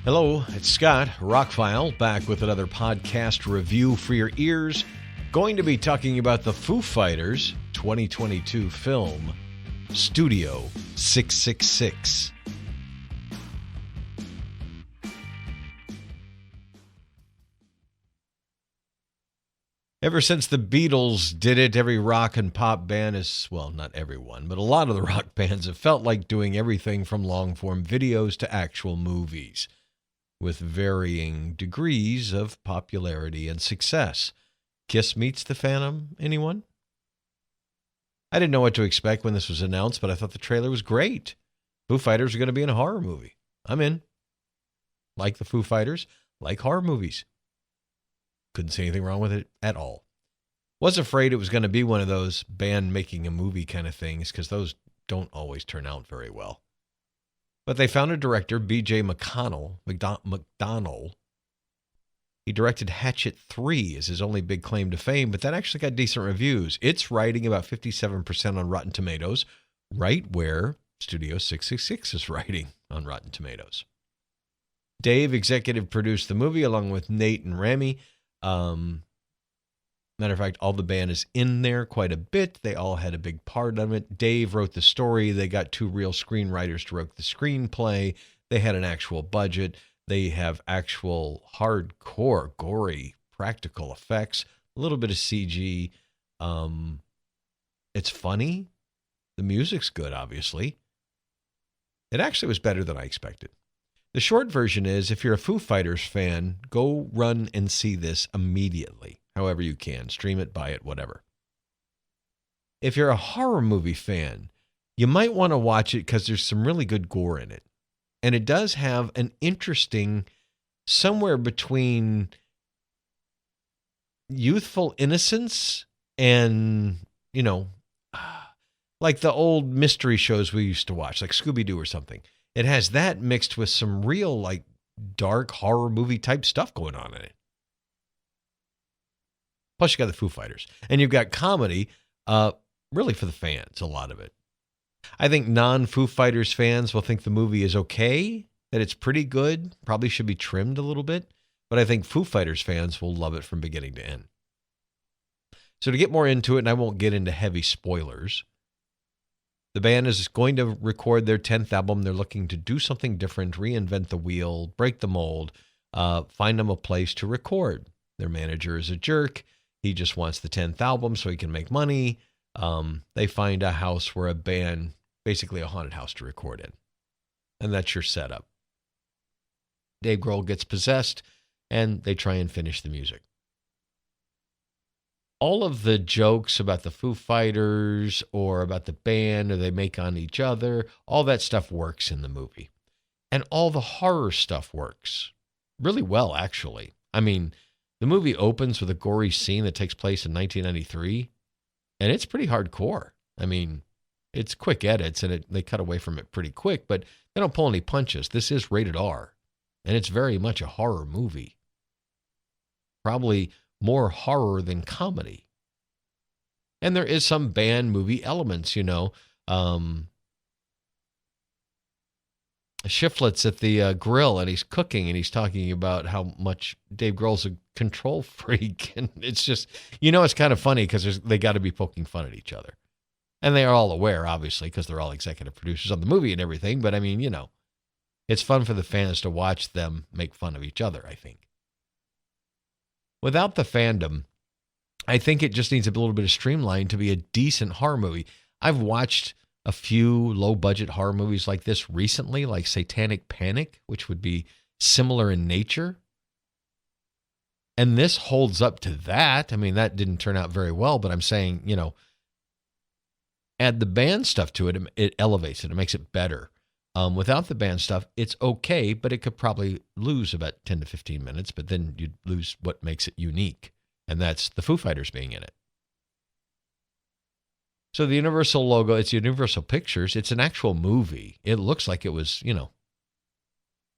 Hello, it's Scott, ROCKFILE, back with another podcast review for your ears. Going to be talking about the Foo Fighters 2022 film, Studio 666. Ever since the Beatles did it, every rock and pop band is, well, not everyone, but a lot of the rock bands have felt like doing everything from long-form videos to actual movies, with varying degrees of popularity and success. Kiss meets the Phantom, anyone? I didn't know what to expect when this was announced, but I thought the trailer was great. Foo Fighters are going to be in a horror movie. I'm in. Like the Foo Fighters, like horror movies. Couldn't see anything wrong with it at all. Was afraid it was going to be one of those band making a movie kind of things, because those don't always turn out very well. But they found a director, B.J. McDonnell. He directed Hatchet 3 as his only big claim to fame, but that actually got decent reviews. It's writing about 57% on Rotten Tomatoes, right where Studio 666 is writing on Rotten Tomatoes. Dave executive produced the movie along with Nate and Remy. Matter of fact, all the band is in there quite a bit. They all had a big part of it. Dave wrote the story. They got two real screenwriters to write the screenplay. They had an actual budget. They have actual hardcore, gory, practical effects, a little bit of CG. It's funny. The music's good, obviously. It actually was better than I expected. The short version is, if you're a Foo Fighters fan, go run and see this immediately. However you can. Stream it, buy it, whatever. If you're a horror movie fan, you might want to watch it because there's some really good gore in it. And it does have an interesting, somewhere between youthful innocence and, like the old mystery shows we used to watch, like Scooby-Doo or something. It has that mixed with some real, like, dark horror movie type stuff going on in it. Plus, you got the Foo Fighters. And you've got comedy, really for the fans, a lot of it. I think non-Foo Fighters fans will think the movie is okay, that it's pretty good, probably should be trimmed a little bit. But I think Foo Fighters fans will love it from beginning to end. So to get more into it, and I won't get into heavy spoilers, the band is going to record their 10th album. They're looking to do something different, reinvent the wheel, break the mold, find them a place to record. Their manager is a jerk. He just wants the 10th album so he can make money. They find a house where a band, basically a haunted house to record in. And that's your setup. Dave Grohl gets possessed, and they try and finish the music. All of the jokes about the Foo Fighters or about the band or they make on each other, all that stuff works in the movie. And all the horror stuff works really well, actually. I mean, the movie opens with a gory scene that takes place in 1993, and it's pretty hardcore. I mean, it's quick edits, and they cut away from it pretty quick, but they don't pull any punches. This is rated R, and it's very much a horror movie. Probably more horror than comedy. And there is some band movie elements, Shiflett's at the grill and he's cooking and he's talking about how much Dave Grohl's a control freak. And it's just, it's kind of funny because they got to be poking fun at each other. And they are all aware, obviously, because they're all executive producers on the movie and everything. But I mean, it's fun for the fans to watch them make fun of each other, I think. Without the fandom, I think it just needs a little bit of streamline to be a decent horror movie. I've watched a few low-budget horror movies like this recently, like Satanic Panic, which would be similar in nature. And this holds up to that. I mean, that didn't turn out very well, but I'm saying, add the band stuff to it, it elevates it, it makes it better. Without the band stuff, it's okay, but it could probably lose about 10 to 15 minutes, but then you'd lose what makes it unique, and that's the Foo Fighters being in it. So the Universal logo, it's Universal Pictures. It's an actual movie. It looks like it was,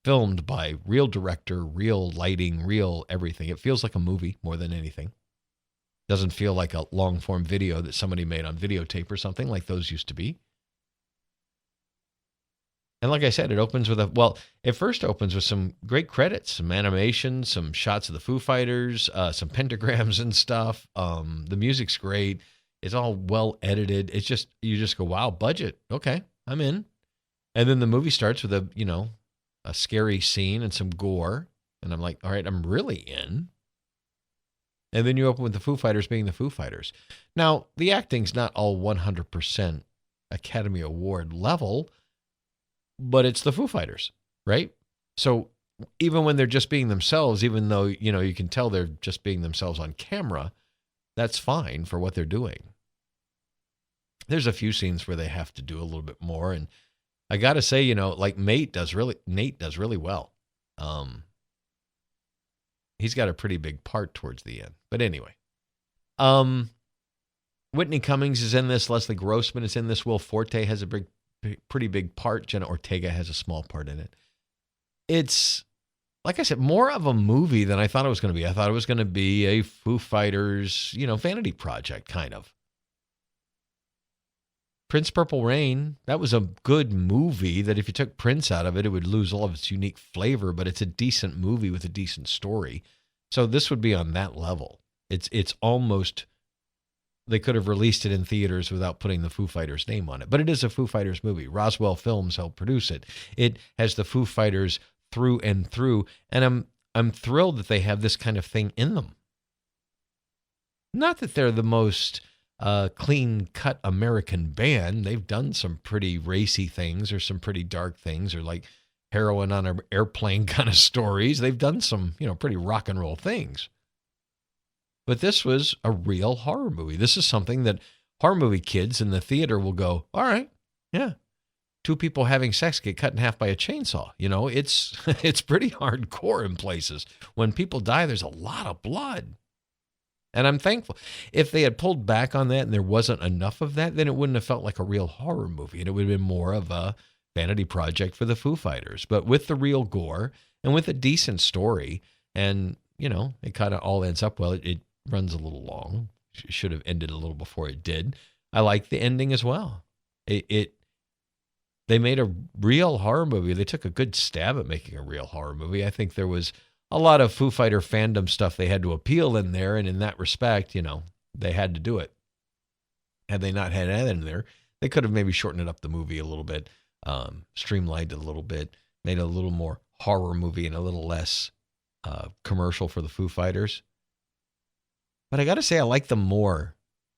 filmed by real director, real lighting, real everything. It feels like a movie more than anything. Doesn't feel like a long-form video that somebody made on videotape or something like those used to be. And like I said, it opens with it first opens with some great credits, some animation, some shots of the Foo Fighters, some pentagrams and stuff. The music's great. It's all well edited. It's just, you just go, wow, budget. Okay, I'm in. And then the movie starts with a scary scene and some gore. And I'm like, all right, I'm really in. And then you open with the Foo Fighters being the Foo Fighters. Now, the acting's not all 100% Academy Award level, but it's the Foo Fighters, right? So even when they're just being themselves, even though, you can tell they're just being themselves on camera, that's fine for what they're doing. There's a few scenes where they have to do a little bit more. And I got to say, like Nate does really well. He's got a pretty big part towards the end. But anyway, Whitney Cummings is in this. Leslie Grossman is in this. Will Forte has a pretty big part. Jenna Ortega has a small part in it. It's, like I said, more of a movie than I thought it was going to be. I thought it was going to be a Foo Fighters, vanity project, kind of. Prince Purple Rain, that was a good movie that if you took Prince out of it, it would lose all of its unique flavor, but it's a decent movie with a decent story. So this would be on that level. It's almost, they could have released it in theaters without putting the Foo Fighters name on it. But it is a Foo Fighters movie. Roswell Films helped produce it. It has the Foo Fighters through and through, and I'm thrilled that they have this kind of thing in them. Not that they're the most clean-cut American band. They've done some pretty racy things or some pretty dark things or like heroin on an airplane kind of stories. They've done some, pretty rock and roll things. But this was a real horror movie. This is something that horror movie kids in the theater will go, all right, yeah. 2 people having sex get cut in half by a chainsaw. It's pretty hardcore in places. When people die, there's a lot of blood. And I'm thankful. If they had pulled back on that and there wasn't enough of that, then it wouldn't have felt like a real horror movie. And it would have been more of a vanity project for the Foo Fighters. But with the real gore and with a decent story, and, it kind of all ends up well. It runs a little long. It should have ended a little before it did. I like the ending as well. They made a real horror movie. They took a good stab at making a real horror movie. I think there was a lot of Foo Fighter fandom stuff they had to appeal in there, and in that respect, they had to do it. Had they not had that in there, they could have maybe shortened it up the movie a little bit, streamlined it a little bit, made it a little more horror movie and a little less commercial for the Foo Fighters. But I got to say, I like them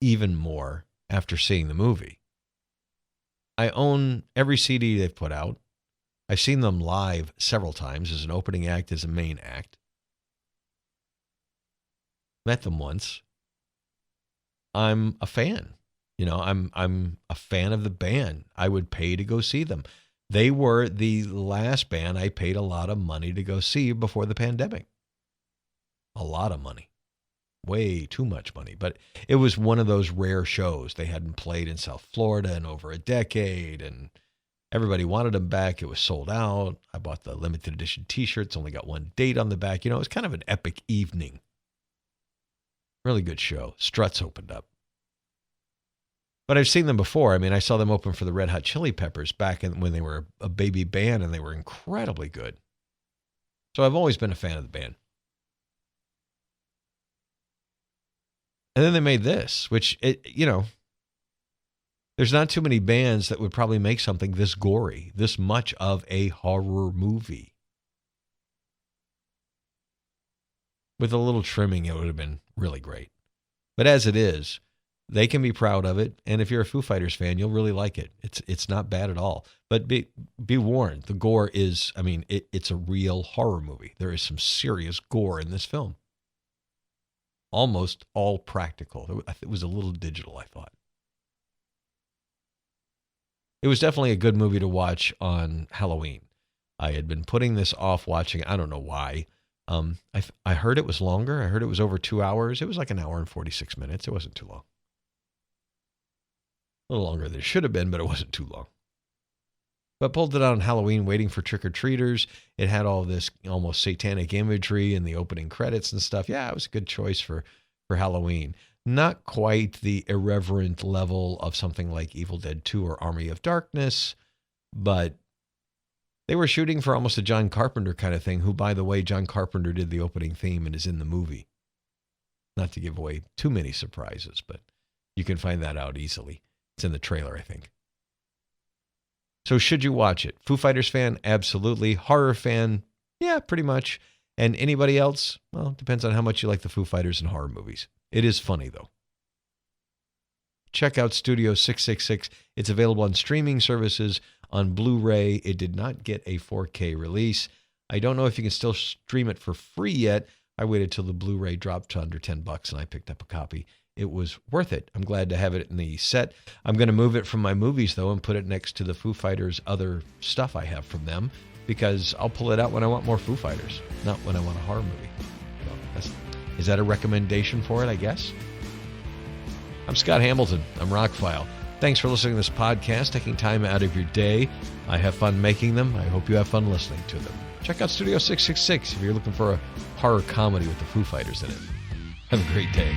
even more, after seeing the movie. I own every CD they've put out. I've seen them live several times as an opening act, as a main act. Met them once. I'm a fan. I'm a fan of the band. I would pay to go see them. They were the last band I paid a lot of money to go see before the pandemic. A lot of money. Way too much money. But it was one of those rare shows. They hadn't played in South Florida in over a decade, and everybody wanted them back. It was sold out. I bought the limited edition t-shirts, only got one date on the back. It was kind of an epic evening. Really good show. Struts opened up. But I've seen them before. I saw them open for the Red Hot Chili Peppers back when they were a baby band, and they were incredibly good. So I've always been a fan of the band. And then they made this, which, there's not too many bands that would probably make something this gory, this much of a horror movie. With a little trimming, it would have been really great. But as it is, they can be proud of it. And if you're a Foo Fighters fan, you'll really like it. It's not bad at all. But be warned, the gore is, it's a real horror movie. There is some serious gore in this film. Almost all practical. It was a little digital, I thought. It was definitely a good movie to watch on Halloween. I had been putting this off watching. I don't know why. I heard it was longer. I heard it was over 2 hours. It was like 1 hour and 46 minutes. It wasn't too long. A little longer than it should have been, but it wasn't too long. But pulled it out on Halloween, waiting for trick-or-treaters. It had all this almost satanic imagery in the opening credits and stuff. Yeah, it was a good choice for Halloween. Not quite the irreverent level of something like Evil Dead 2 or Army of Darkness, but They were shooting for almost a John Carpenter kind of thing, who, by the way, John Carpenter did the opening theme and is in the movie. Not to give away too many surprises, but you can find that out easily. It's in the trailer, I think. So should you watch it? Foo Fighters fan? Absolutely. Horror fan? Yeah, pretty much. And anybody else? Well, it depends on how much you like the Foo Fighters and horror movies. It is funny, though. Check out Studio 666. It's available on streaming services, on Blu-ray. It did not get a 4K release. I don't know if you can still stream it for free yet. I waited till the Blu-ray dropped to under $10 and I picked up a copy. It was worth it. I'm glad to have it in the set. I'm going to move it from my movies, though, and put it next to the Foo Fighters' other stuff I have from them, because I'll pull it out when I want more Foo Fighters, not when I want a horror movie. So is that a recommendation for it, I guess? I'm Scott Hamilton. I'm ROCKFILE. Thanks for listening to this podcast, taking time out of your day. I have fun making them. I hope you have fun listening to them. Check out Studio 666 if you're looking for a horror comedy with the Foo Fighters in it. Have a great day.